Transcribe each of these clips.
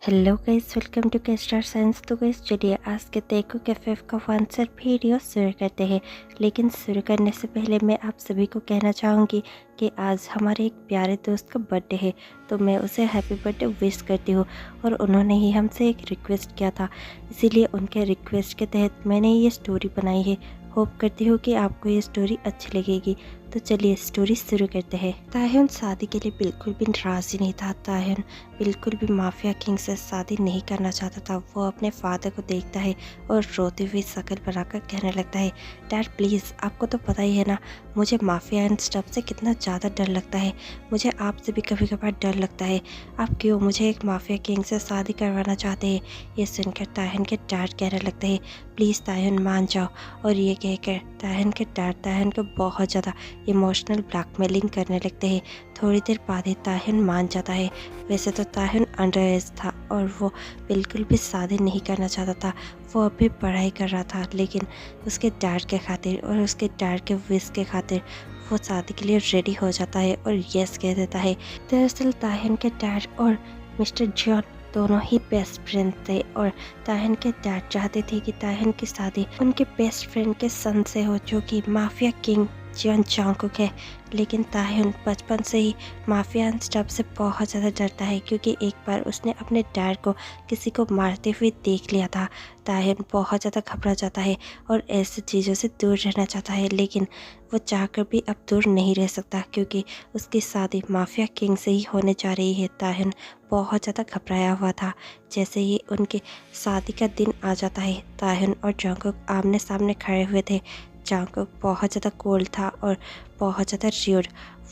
Hello guys, welcome to के star signs. तो guys चलिए आज के तेको कैफेफ का आंसर वीडियो शुरू करते हैं। लेकिन शुरू करने से पहले मैं आप सभी को कहना चाहूँगी कि आज हमारे एक प्यारे दोस्त का बर्थडे है, तो मैं उसे हैप्पी बर्थडे विश करती हूँ। और उन्होंने ही हमसे एक रिक्वेस्ट किया था, इसीलिए उनके रिक्वेस्ट के तहत मैंने ये स्टोरी बनाई है। होप करती हूँ कि आपको ये स्टोरी अच्छी लगेगी। तो चलिए स्टोरी शुरू करते हैं। ताह्युन शादी के लिए बिल्कुल भी राजी नहीं था। ताह्युन बिल्कुल भी माफिया किंग से शादी नहीं करना चाहता था। वो अपने फादर को देखता है और रोती हुई शक्ल बनाकर कहने लगता है, डैड प्लीज़, आपको तो पता ही है ना मुझे माफिया एंड स्टफ से कितना ज़्यादा डर लगता है। मुझे आपसे भी कभी कभार डर लगता है। आप क्यों मुझे एक माफिया किंग से शादी करवाना चाहते हैं? ये सुनकर ताह्युन के डैड कहने लगते हैं, प्लीज़ ताह्युन मान जाओ। और ये कहकर ताह्युन के डैड ताह्युन को बहुत ज़्यादा इमोशनल ब्लैकमेलिंग करने लगते हैं। थोड़ी देर बाद ही ताह्युन मान जाता है। वैसे तो ताह्युन अंडर एज था और वो बिल्कुल भी शादी नहीं करना चाहता था। वो अभी पढ़ाई कर रहा था, लेकिन उसके डैड के खातिर और उसके डैड के विश के खातिर वो शादी के लिए रेडी हो जाता है और यस कह देता है। दरअसल ताह्युन के डैड और मिस्टर जॉन दोनों ही बेस्ट फ्रेंड थे और ताह्युन के डैड चाहते थे कि ताह्युन की शादी उनके बेस्ट फ्रेंड के सन से हो, जो कि माफिया किंग जियोन जंगकुक है। लेकिन ताह्युन बचपन से ही माफिया एंड स्टफ से बहुत ज़्यादा डरता है, क्योंकि एक बार उसने अपने डैड को किसी को मारते हुए देख लिया था। ताह्युन बहुत ज़्यादा घबरा जाता है और ऐसी चीज़ों से दूर रहना चाहता है, लेकिन वो चाहकर भी अब दूर नहीं रह सकता, क्योंकि उसकी शादी माफिया किंग से ही होने जा रही है। ताह्युन बहुत ज़्यादा घबराया हुआ था। जैसे ही उनके शादी का दिन आ जाता है, ताह्युन और जंगकुक आमने सामने खड़े हुए थे। जंगकुक बहुत ज़्यादा कोल्ड था और बहुत ज़्यादा र्यूड।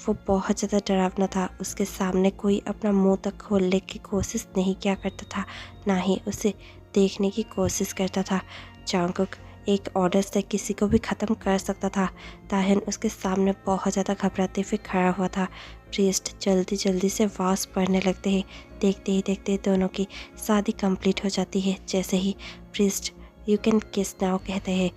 वो बहुत ज़्यादा डरावना था। उसके सामने कोई अपना मुंह तक खोलने की कोशिश नहीं किया करता था, ना ही उसे देखने की कोशिश करता था। जंगकुक एक ऑर्डर से किसी को भी ख़त्म कर सकता था। ताह्युन उसके सामने बहुत ज़्यादा घबराते हुए खड़ा हुआ था। प्रीस्ट जल्दी जल्दी से वास पढ़ने लगते हैं। देखते ही देखते दोनों की शादी कंप्लीट हो जाती है। जैसे ही priest you can kiss now कहते हैं,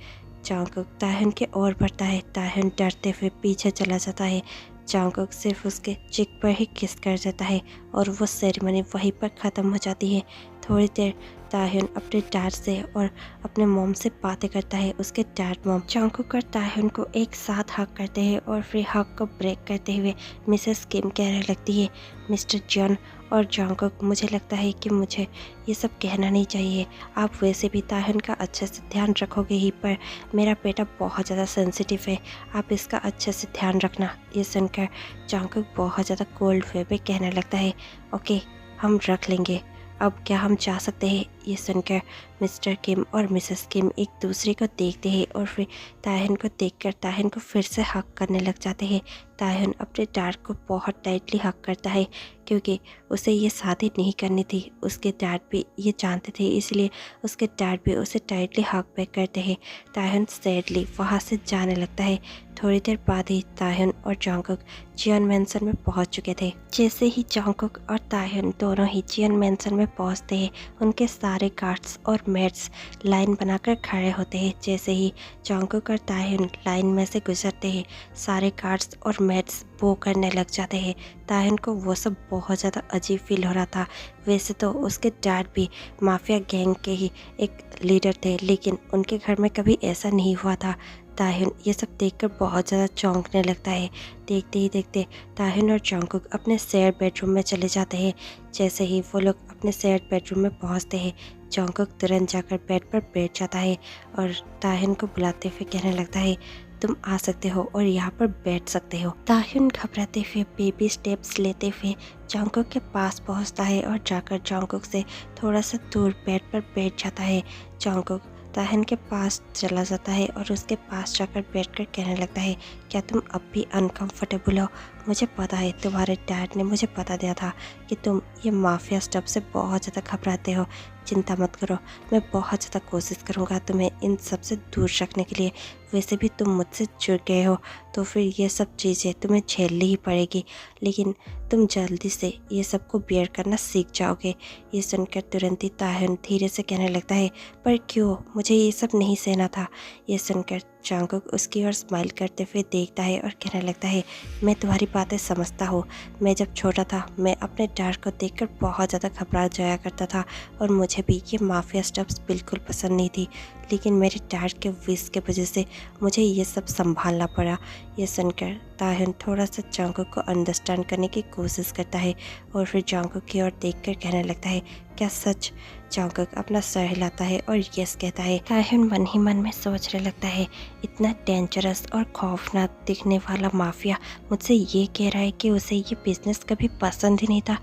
जंगकुक ताह्युन के ओर बढ़ता है। ताह्युन डरते हुए पीछे चला जाता है। जंगकुक सिर्फ उसके चिक पर ही किस कर देता है और वो सेरेमनी वहीं पर ख़त्म हो जाती है। थोड़ी देर ताह्युन अपने डैड से और अपने मॉम से बातें करता है। उसके डैड मॉम जंगकुक और ताह्युन को एक साथ हक करते हैं और फिर हक को ब्रेक करते हुए मिसेस किम कहने लगती है, मिस्टर जॉन और जंगकुक, मुझे लगता है कि मुझे ये सब कहना नहीं चाहिए। आप वैसे भी ताह्युन का अच्छे से ध्यान रखोगे ही, पर मेरा बेटा बहुत ज़्यादा सेंसिटिव है, आप इसका अच्छे से ध्यान रखना। ये सुनकर जंगकुक बहुत ज़्यादा कोल्ड वे में कहने लगता है, ओके हम रख लेंगे, अब क्या हम जा सकते हैं? ये सुनकर मिस्टर किम और मिसेस किम एक दूसरे को देखते हैं और फिर ताह्युन को देखकर ताह्युन को फिर से हक करने लग जाते हैं। ताह्युन अपने डैड को बहुत टाइटली हक करता है, क्योंकि उसे ये शादी नहीं करनी थी। उसके डैड भी ये जानते थे, इसलिए उसके डैड भी उसे टाइटली हक बैक करते हैं। ताह्युन सैडली वहाँ से जाने लगता है। थोड़ी देर बाद ही ताह्युन और जंगकुक जियोन मैंसन में पहुंच चुके थे। जैसे ही जंगकुक और ताह्युन दोनों ही जियोन मैंसन में पहुंचते हैं, उनके सारे गार्ड्स और मेड्स लाइन बनाकर खड़े होते हैं। जैसे ही जंगकुक और ताह्युन लाइन में से गुजरते हैं, सारे गार्ड्स और मेड्स बो करने लग जाते हैं। ताह्युन को वो सब बहुत ज़्यादा अजीब फील हो रहा था। वैसे तो उसके डैड भी माफिया गैंग के ही एक लीडर थे, लेकिन उनके घर में कभी ऐसा नहीं हुआ था। ताह्युन ये सब देखकर बहुत ज़्यादा चौंकने लगता है। देखते ही देखते ताह्युन और जंगकुक अपने शेयर बेडरूम में चले जाते हैं। जैसे ही वो लोग अपने शेयर बेडरूम में पहुंचते हैं, जंगकुक तुरंत जाकर बेड पर बैठ जाता है और ताह्युन को बुलाते हुए कहने लगता है, तुम आ सकते हो और यहाँ पर बैठ सकते हो। ताह्युन घबराते हुए बेबी स्टेप्स लेते हुए जंगकुक के पास पहुँचता है और जाकर जंगकुक से थोड़ा सा दूर बेड पर बैठ जाता है। जंगकुक ताह्युन के पास चला जाता है और उसके पास जाकर बैठकर कहने लगता है, क्या तुम अब भी अनकंफर्टेबल हो? मुझे पता है तुम्हारे डैड ने मुझे बता दिया था कि तुम ये माफिया स्टफ से बहुत ज़्यादा घबराते हो। चिंता मत करो, मैं बहुत ज़्यादा कोशिश करूँगा तुम्हें इन सब से दूर रखने के लिए। वैसे भी तुम मुझसे जुड़ गए हो, तो फिर ये सब चीज़ें तुम्हें झेलनी ही पड़ेगी, लेकिन तुम जल्दी से ये सब को बियर करना सीख जाओगे। ये सुनकर तुरंत ही ताह्युन धीरे से कहने लगता है, पर क्यों? मुझे ये सब नहीं सहना था। ये सुनकर जंगकुक उसकी ओर स्माइल करते हुए देखता है और कहने लगता है, मैं तुम्हारी बातें समझता हूँ। मैं जब छोटा था मैं अपने डैड को देखकर बहुत ज़्यादा घबरा जाया करता था और मुझे भी ये माफिया स्टफ्स बिल्कुल पसंद नहीं थी, लेकिन मेरे डैड के विश के वजह से मुझे ये सब संभालना पड़ा। ये सुनकर ताहिन थोड़ा सा जंगकुक को अंडरस्टैंड करने की कोशिश करता है और फिर जंगकुक की ओर देखकर कहने लगता है, क्या सच? जंगकुक अपना सर हिलाता है और यस कहता है। ताहिन मन ही मन में सोचने लगता है, इतना डेंजरस और खौफनाक दिखने वाला माफिया मुझसे ये कह रहा है कि उसे ये बिजनेस कभी पसंद ही नहीं था,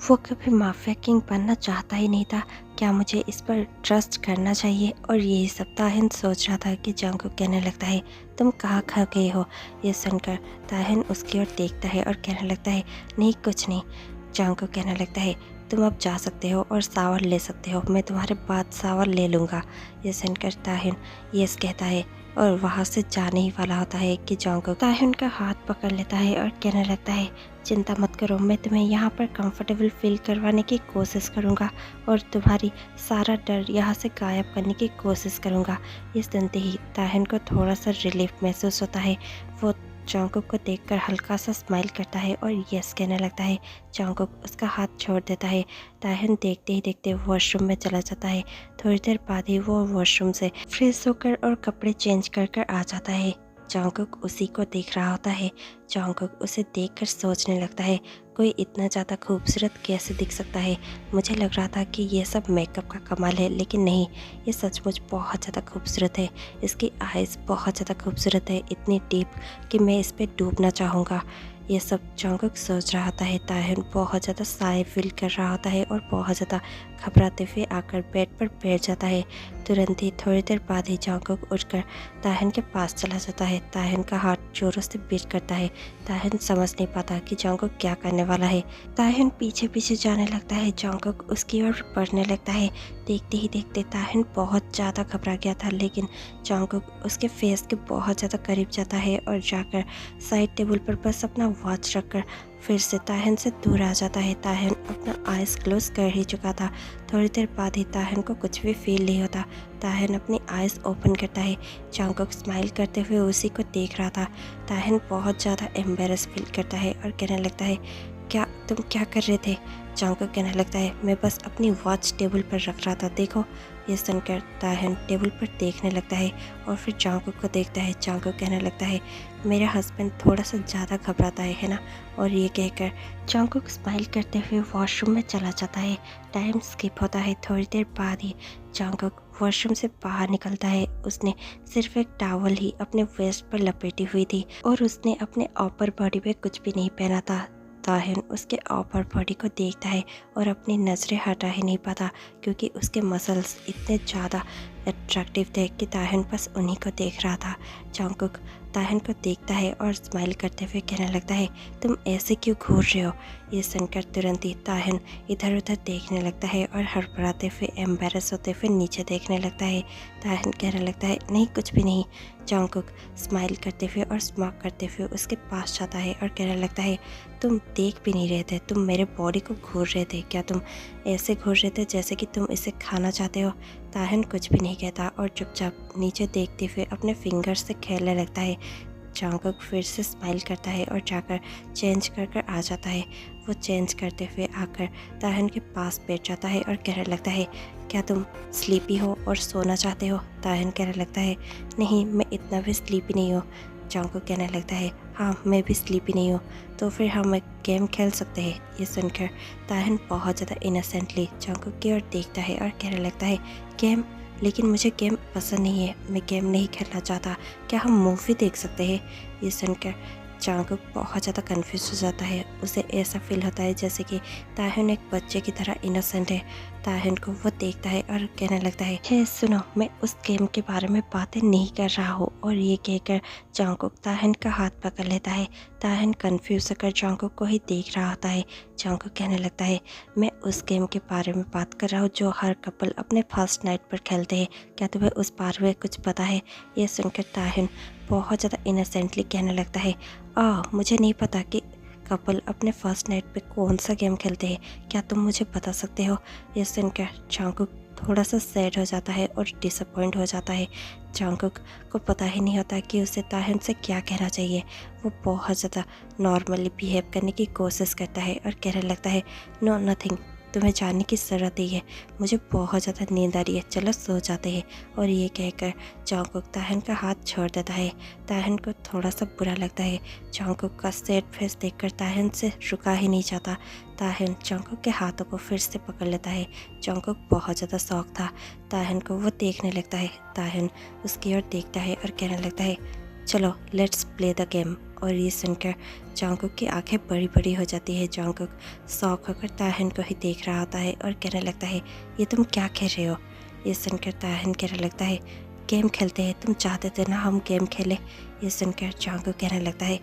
वो कभी माफिया किंग बनना चाहता ही नहीं था। क्या मुझे इस पर ट्रस्ट करना चाहिए? और यही सब ताहिन सोच रहा था कि जंगकुक कहने लगता है, तुम कहाँ खा गए हो? ये सुनकर ताहिन उसकी ओर देखता है और कहने लगता है, नहीं कुछ नहीं। जंगकुक कहने लगता है, तुम अब जा सकते हो और शावर ले सकते हो, मैं तुम्हारे बाद शावर ले लूँगा। ये सुनकर ताहिन यस कहता है और वहाँ से जाने ही वाला होता है कि जंगकुक ताहिन का हाथ पकड़ लेता है और कहने लगता है, चिंता मत करो, मैं तुम्हें यहाँ पर कंफर्टेबल फील करवाने की कोशिश करूँगा और तुम्हारी सारा डर यहाँ से गायब करने की कोशिश करूँगा। ये सुनते ही ताहिन को थोड़ा सा रिलीफ महसूस होता है। वो जंगकुक को देखकर हल्का सा स्माइल करता है और यस कहने लगता है। जंगकुक उसका हाथ छोड़ देता है। ताहिन देखते ही देखते वॉशरूम में चला जाता है। थोड़ी देर बाद ही वो वॉशरूम से फ्रेश होकर और कपड़े चेंज कर कर आ जाता है। जंगकुक उसी को देख रहा होता है। जंगकुक उसे देखकर सोचने लगता है, कोई इतना ज़्यादा खूबसूरत कैसे दिख सकता है? मुझे लग रहा था कि ये सब मेकअप का कमाल है, लेकिन नहीं, ये सचमुच बहुत ज़्यादा खूबसूरत है। इसकी आइज़ बहुत ज़्यादा खूबसूरत है, इतनी डीप कि मैं इस पर डूबना चाहूँगा। ये सब जंगकुक सोच रहा होता है। ताहिन बहुत ज़्यादा साय फील कर रहा होता है और बहुत ज़्यादा घबराते हुए आकर बेड पर बैठ जाता है। तुरंत ही थोड़ी देर बाद ही जंगकुक उठकर ताहिन के पास चला जाता है। ताहिन का हार्ट जोरों से बीट करता है। ताहिन समझ नहीं पाता कि जंगकुक क्या करने वाला है। ताहिन पीछे पीछे जाने लगता है। जंगकुक उसकी ओर बढ़ने लगता है। देखते ही देखते ताहिन बहुत ज़्यादा घबरा गया था, लेकिन जंगकुक उसके फेस के बहुत ज़्यादा करीब जाता है और जाकर साइड टेबल पर बस अपना वॉच रखकर फिर से ताहिन से दूर आ जाता है। ताहिन अपना आइज़ क्लोज कर ही चुका था। थोड़ी देर बाद ही ताहिन को कुछ भी फील नहीं होता। ताहिन अपनी आइज़ ओपन करता है। जंगकुक स्माइल करते हुए उसी को देख रहा था। ताहिन बहुत ज़्यादा एम्बेरस फील करता है और कहने लगता है, क्या तुम क्या कर रहे थे? जंगकुक कहने लगता है, मैं बस अपनी वॉच टेबल पर रख रहा था, देखो। ये सुनकर ताहिन टेबल पर देखने लगता है और फिर जंगकुक को देखता है। जंगकुक कहने लगता है, मेरा हस्बैंड थोड़ा सा ज़्यादा घबराता है ना? और ये कहकर जंगकुक स्माइल करते हुए वॉशरूम में चला जाता है। टाइम स्किप होता है। थोड़ी देर बाद ही जंगकुक वॉशरूम से बाहर निकलता है। उसने सिर्फ एक टॉवल ही अपने वेस्ट पर लपेटी हुई थी और उसने अपने अपर बॉडी पे कुछ भी नहीं पहना था। ताहिन उसके अपर बॉडी को देखता है और अपनी नज़रें हटा ही नहीं पाता, क्योंकि उसके मसल्स इतने ज़्यादा अट्रैक्टिव थे कि ताहिन बस उन्हीं को देख रहा था। जंगकुक ताहिन को देखता है और स्माइल करते हुए कहने लगता है, तुम ऐसे क्यों घूर रहे हो? ये सुनकर तुरंत ही ताहिन इधर उधर देखने लगता है और हड़बड़ाते हुए एम्बेरस होते हुए नीचे देखने लगता है। ताहिन कहने लगता है, नहीं कुछ भी नहीं। जंगकुक स्माइल करते हुए और स्माइल करते हुए उसके पास जाता है और कहने लगता है, तुम देख भी नहीं रहे थे, तुम मेरे बॉडी को घूर रहे थे। क्या तुम ऐसे घूर रहे थे जैसे कि तुम इसे खाना चाहते हो? ताहिन कुछ भी नहीं कहता और चुपचाप नीचे देखते हुए अपने फिंगर्स से खेलने लगता है। जंगकुक फिर से स्माइल करता है और जाकर चेंज कर कर आ जाता है। वो चेंज करते हुए आकर ताहिन के पास बैठ जाता है और कहने लगता है, क्या तुम स्लीपी हो और सोना चाहते हो? ताहिन कहने लगता है, नहीं, मैं इतना भी स्लीपी नहीं हूँ। जंगकुक कहने लगता है, हाँ मैं भी स्लीपी नहीं हूँ, तो फिर हम एक गेम खेल सकते हैं। ये सुनकर ताहिन बहुत ज़्यादा इनोसेंटली जंगकुक की ओर देखता है और कहने लगता है, गेम? लेकिन मुझे गेम पसंद नहीं है, मैं गेम नहीं खेलना चाहता, क्या हम मूवी देख सकते हैं? ये सुनकर जंगकुक बहुत ज़्यादा कंफ्यूज हो जाता है। उसे ऐसा फील होता है जैसे कि ताहिन एक बच्चे की तरह इनोसेंट है। ताहिन को वो देखता है और कहने लगता है, हे सुनो, मैं उस गेम के बारे में बातें नहीं कर रहा हूँ। और ये कहकर जंगकुक ताहिन का हाथ पकड़ लेता है। ताहिन कंफ्यूज होकर जंगकुक को ही देख रहा होता है। जंगकुक कहने लगता है, मैं उस गेम के बारे में बात कर रहा हूँ जो हर कपल अपने फर्स्ट नाइट पर खेलते हैं, क्या तुम्हें उस बारे में कुछ पता है? ये सुनकर ताहिन बहुत ज़्यादा इनोसेंटली कहने लगता है, मुझे नहीं पता कि कपल अपने फर्स्ट नाइट पे कौन सा गेम खेलते हैं, क्या तुम मुझे बता सकते हो? ये सुनकर जंगकुक थोड़ा सा सैड हो जाता है और डिसअपॉइंट हो जाता है। जंगकुक को पता ही नहीं होता कि उसे ताह्युन से क्या कहना चाहिए। वो बहुत ज़्यादा नॉर्मली बिहेव करने की कोशिश करता है और कहने लगता है, नो नथिंग, तुम्हें जाने की ज़रूरत नहीं है, मुझे बहुत ज़्यादा नींद आ रही है, चलो सो जाते हैं। और ये कहकर जंगकुक ताह्युन का हाथ छोड़ देता है। ताह्युन को थोड़ा सा बुरा लगता है। जंगकुक का सैड फेस देखकर ताह्युन से रुका ही नहीं जाता। ताह्युन जंगकुक के हाथों को फिर से पकड़ लेता है। जंगकुक बहुत ज़्यादा शौक था। ताह्युन को वो देखने लगता है। ताह्युन उसकी ओर देखता है और कहने लगता है, चलो लेट्स प्ले द गेम। और ये सुनकर जंगकुक की आंखें बड़ी बड़ी हो जाती है। जंगकुक शौक होकर ताह्युन को ही देख रहा होता है और कहने लगता है, ये तुम क्या कह रहे हो? ये सुनकर ताह्युन कहने लगता है, गेम खेलते हैं, तुम चाहते थे ना हम गेम खेले। ये सुनकर जंगकुक कहने लगता है,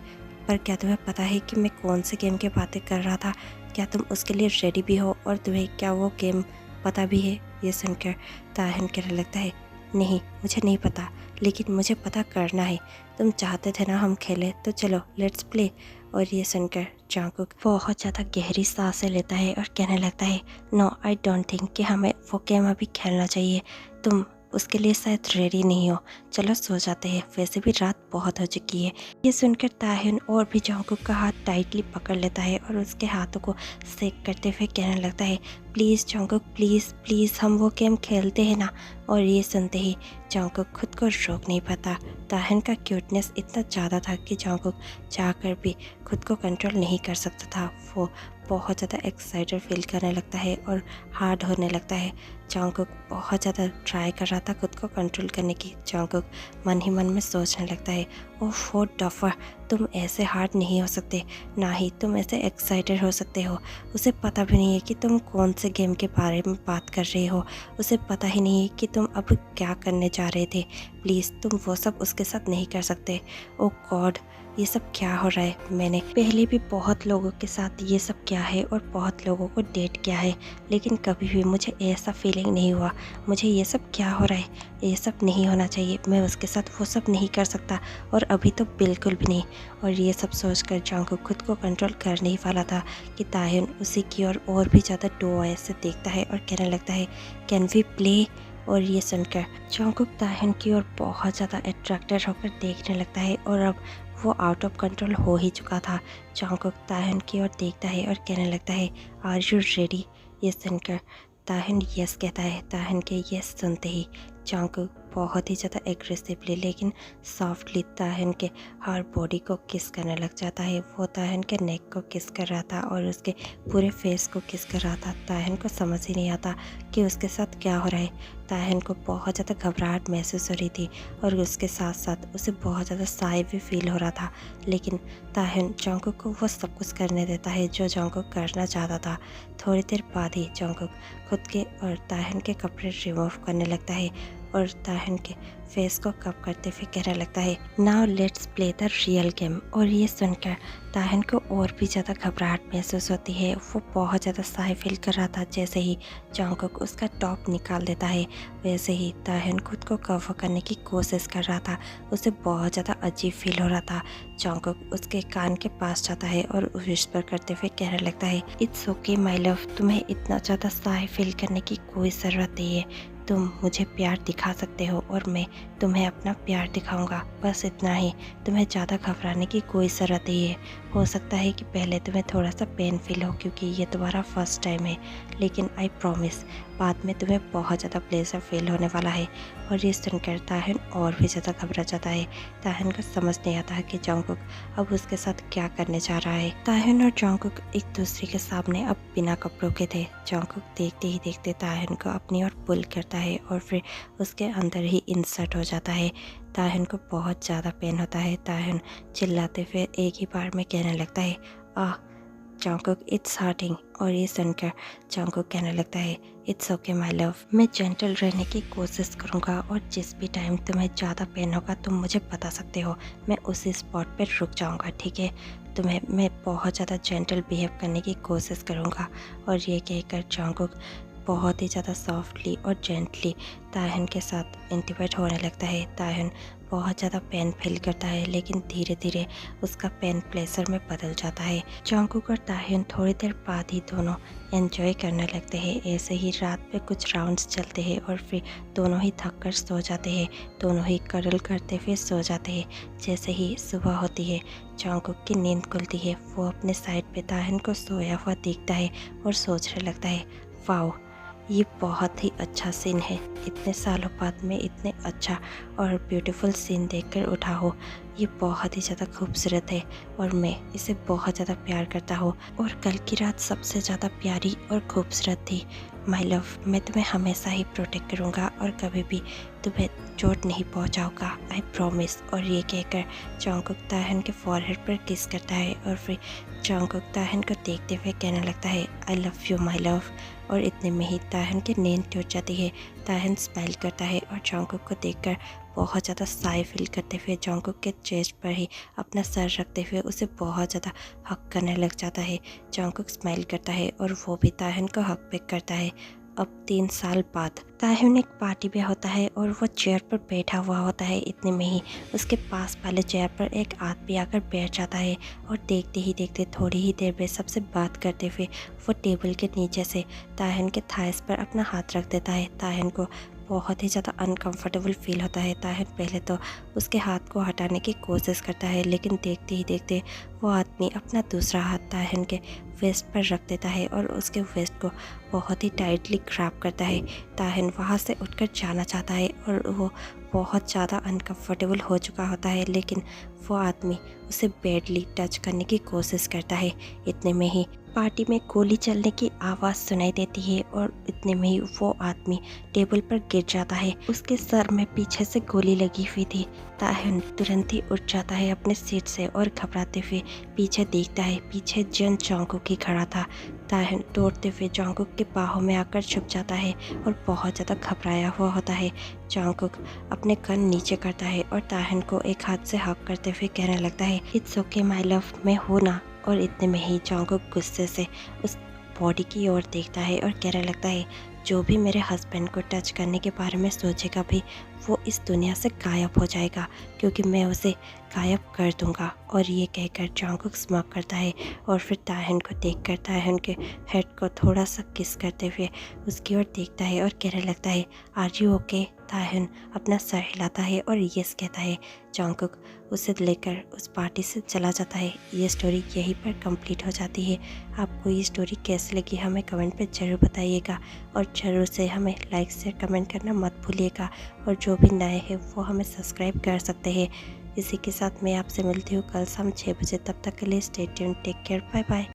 पर क्या तुम्हें पता है कि मैं कौन से गेम की बातें कर रहा था? क्या तुम उसके लिए रेडी भी हो और तुम्हें क्या वो गेम पता भी है? ये सुनकर ताह्युन कहने लगता है, नहीं मुझे नहीं पता, लेकिन मुझे पता करना है। तुम चाहते थे ना हम खेलें, तो चलो लेट्स प्ले। और ये सुनकर जंगकुक बहुत ज़्यादा गहरी सांसें लेता है और कहने लगता है, नो आई डोंट थिंक कि हमें वो गेम अभी खेलना चाहिए। तुम उसके लिए शायद रेडी नहीं हो, चलो सो जाते हैं, वैसे भी रात बहुत हो चुकी है। ये सुनकर ताह्युन और भी जंगकुक का हाथ टाइटली पकड़ लेता है और उसके हाथों को सेक करते हुए कहने लगता है, प्लीज़ जंगकुक, प्लीज़ प्लीज़ हम वो गेम खेलते हैं ना। और ये सुनते ही जंगकुक खुद को रोक नहीं पाता। ताह्युन का क्यूटनेस इतना ज़्यादा था कि जंगकुक चाहकर भी खुद को कंट्रोल नहीं कर सकता था। वो बहुत ज़्यादा एक्साइटेड फील करने लगता है और हार्ड होने लगता है। जंगकुक बहुत ज़्यादा ट्राई कर रहा था खुद को कंट्रोल करने की। जंगकुक मन ही मन में सोचने लगता है, ओह डफर, तुम ऐसे हार्ड नहीं हो सकते, ना ही तुम ऐसे एक्साइटेड हो सकते हो। उसे पता भी नहीं है कि तुम कौन से गेम के बारे में बात कर रहे हो। उसे पता ही नहीं है कि तुम अब क्या करने जा रहे थे। प्लीज़ तुम वो सब उसके साथ नहीं कर सकते। ओह गॉड, ये सब क्या हो रहा है? मैंने पहले भी बहुत लोगों के साथ ये सब किया है और बहुत लोगों को डेट किया है, लेकिन कभी भी मुझे ऐसा फीलिंग नहीं हुआ। मुझे ये सब क्या हो रहा है? ये सब नहीं होना चाहिए। मैं उसके साथ वो सब नहीं कर सकता, और अभी तो बिल्कुल भी नहीं। और ये सब सोचकर जंगकुक खुद को कंट्रोल कर नहीं वाला था कि ताह्युन उसी की और भी ज़्यादा डो आइज से देखता है और कहने लगता है, कैन वी प्ले? और ये सुनकर जंगकुक ताह्युन की ओर बहुत ज़्यादा अट्रैक्टेड होकर देखने लगता है और अब वो आउट ऑफ कंट्रोल हो ही चुका था। जंगकुक ताह्युन की ओर देखता है और कहने लगता है, आर यू रेडी? ये सुनकर ताह्युन यस कहता है। ताह्युन के यस सुनते ही जंगकुक बहुत ही ज़्यादा एग्रेसिवली लेकिन सॉफ्टली ताह्युन के हर बॉडी को किस करने लग जाता है। वो ताह्युन के नेक को किस कर रहा था और उसके पूरे फेस को किस कर रहा था। ताह्युन को समझ ही नहीं आता कि उसके साथ क्या हो रहा है। ताह्युन को बहुत ज़्यादा घबराहट महसूस हो रही थी और उसके साथ साथ उसे बहुत ज़्यादा शाय भी फील हो रहा था, लेकिन ताह्युन जंगकुक को वो सब कुछ करने देता है जो जंगकुक करना चाहता था। थोड़ी देर बाद ही जंगकुक खुद के और ताह्युन के कपड़े रिमूव करने लगता है और ताह्युन के फेस को कप करते हुए कहने लगता है, now let's play the real game. और ये सुनकर ताह्युन को और भी ज़्यादा घबराहट महसूस होती है। वो बहुत ज़्यादा शाय फील कर रहा था। जैसे ही जंगकुक उसका टॉप निकाल देता है, वैसे ही ताह्युन खुद को कवर करने की कोशिश कर रहा था। उसे बहुत ज़्यादा अजीब फील हो रहा था। जंगकुक उसके कान के पास जाता है और विस्पर करते हुए कहने लगता है, इट्स ओके माय लव, तुम्हें इतना ज़्यादा शाय फील करने की कोई ज़रूरत नहीं है। तुम मुझे प्यार दिखा सकते हो और मैं तुम्हें अपना प्यार दिखाऊंगा, बस इतना ही। तुम्हें ज़्यादा घबराने की कोई ज़रूरत नहीं है। हो सकता है कि पहले तुम्हें थोड़ा सा पेन फील हो क्योंकि ये तुम्हारा फर्स्ट टाइम है, लेकिन आई प्रॉमिस बाद में तुम्हें बहुत ज़्यादा प्लेजर फील होने वाला है। और ये सुनकर ताह्युन और भी ज़्यादा घबरा जाता है। ताह्युन को समझ नहीं आता कि जंगकुक अब उसके साथ क्या करने जा रहा है। ताह्युन और जंगकुक एक दूसरे के सामने अब बिना कपड़ों के थे। जंगकुक देखते ही देखते ताह्युन को अपनी ओर पुल करता है और फिर उसके अंदर ही इंसर्ट हो जाता है। ताह्युन को बहुत ज़्यादा पेन होता है। ताह्युन चिल्लाते हुए एक ही बार में कहने लगता है, आह जंगकुक इट्स हर्टिंग। और ये सुनकर जंगकुक कहने लगता है, इट्स ओके माय लव, मैं जेंटल रहने की कोशिश करूँगा और जिस भी टाइम तुम्हें ज़्यादा पेन होगा तुम मुझे बता सकते हो, मैं उसी स्पॉट पर रुक जाऊँगा, ठीक है? तुम्हें मैं बहुत ज़्यादा जेंटल बिहेव करने की कोशिश करूँगा। और ये कहकर जंगकुक बहुत ही ज़्यादा सॉफ्टली और जेंटली ताहन के साथ इंटीमेट होने लगता है। ताहन बहुत ज़्यादा पेन फील करता है, लेकिन धीरे धीरे उसका पेन प्लेजर में बदल जाता है। जंगकुक और ताहन थोड़ी देर बाद ही दोनों एंजॉय करने लगते हैं। ऐसे ही रात में कुछ राउंड्स चलते हैं और फिर दोनों ही थक कर सो जाते हैं। दोनों ही कडल करते हुए सो जाते हैं। जैसे ही सुबह होती है, जंगकुक की नींद खुलती है। वो अपने साइड पे ताहन को सोया हुआ देखता है और सोचने लगता है, वाओ, ये बहुत ही अच्छा सीन है। इतने सालों बाद में इतने अच्छा और ब्यूटीफुल सीन देखकर उठा हो। ये बहुत ही ज़्यादा खूबसूरत है और मैं इसे बहुत ज़्यादा प्यार करता हूँ। और कल की रात सबसे ज़्यादा प्यारी और खूबसूरत थी। माय लव, मैं तुम्हें हमेशा ही प्रोटेक्ट करूँगा और कभी भी तुम्हें चोट नहीं पहुँचाऊँगा, आई प्रॉमिस। और ये कहकर जंगकुक ताहन के फॉरहेड पर किस करता है और फिर जंगकुक ताहन को देखते हुए कहने लगता है, I love you my love. और इतने में ही ताहन की नींद टूट जाती है। ताहन स्माइल करता है और जंगकुक को देखकर बहुत ज़्यादा साई फील करते हुए जंगकुक के चेस्ट पर ही अपना सर रखते हुए उसे बहुत ज़्यादा हक करने लग जाता है। जंगकुक स्माइल करता है और वो भी ताहन को हक बैक करता है। अब 3 साल बाद ताहन एक पार्टी में होता है और वो चेयर पर बैठा हुआ होता है। इतने में ही उसके पास वाले चेयर पर एक आदमी आकर बैठ जाता है और देखते ही देखते थोड़ी ही देर में सबसे बात करते हुए वो टेबल के नीचे से ताहन के थाइस पर अपना हाथ रख देता है। ताहन को बहुत ही ज़्यादा अनकंफर्टेबल फील होता है। ताहन पहले तो उसके हाथ को हटाने की कोशिश करता है, लेकिन देखते ही देखते वो आदमी अपना दूसरा हाथ ताहन के वेस्ट पर रख देता है और उसके वेस्ट को बहुत ही टाइटली ग्रैब करता है। ताहन वहाँ से उठकर जाना चाहता है और वो बहुत ज़्यादा अनकंफर्टेबल हो चुका होता है, लेकिन वो आदमी उसे बैडली टच करने की कोशिश करता है। इतने में ही पार्टी में गोली चलने की आवाज़ सुनाई देती है और इतने में ही वो आदमी टेबल पर गिर जाता है। उसके सर में पीछे से गोली लगी हुई थी। ताहन तुरंत ही उठ जाता है अपने सीट से और घबराते हुए पीछे देखता है। पीछे जन जंगकुक ही खड़ा था। ताहन दौड़ते हुए जंगकुक के बाहों में आकर छुप जाता है और बहुत ज़्यादा घबराया हुआ होता है। जंगकुक अपने गन नीचे करता है और ताहन को एक हाथ से हक करते हुए कहने लगता है, इट्स ओके माय लव, मैं हूँ ना। और इतने में ही जंगकुक गुस्से से उस बॉडी की ओर देखता है और कहने लगता है, जो भी मेरे हस्बैंड को टच करने के बारे में सोचेगा भी, वो इस दुनिया से गायब हो जाएगा, क्योंकि मैं उसे गायब कर दूंगा। और ये कहकर जंगकुक स्मॉक करता है और फिर ताहन को देखकर ताहन के हेड को थोड़ा सा किस करते हुए उसकी ओर देखता है और कहने लगता है, आर यू ओके। ताहन अपना सर हिलाता है और यस कहता है। जंगकुक उसे लेकर उस पार्टी से चला जाता है। ये स्टोरी यहीं पर कंप्लीट हो जाती है। आपको ये स्टोरी कैसी लगी हमें कमेंट पे ज़रूर बताइएगा और ज़रूर से हमें लाइक शेयर कमेंट करना मत भूलिएगा। और जो भी नए हैं वो हमें सब्सक्राइब कर सकते हैं। इसी के साथ मैं आपसे मिलती हूँ कल शाम 6 बजे। तब तक के लिए stay tuned, take care, bye bye.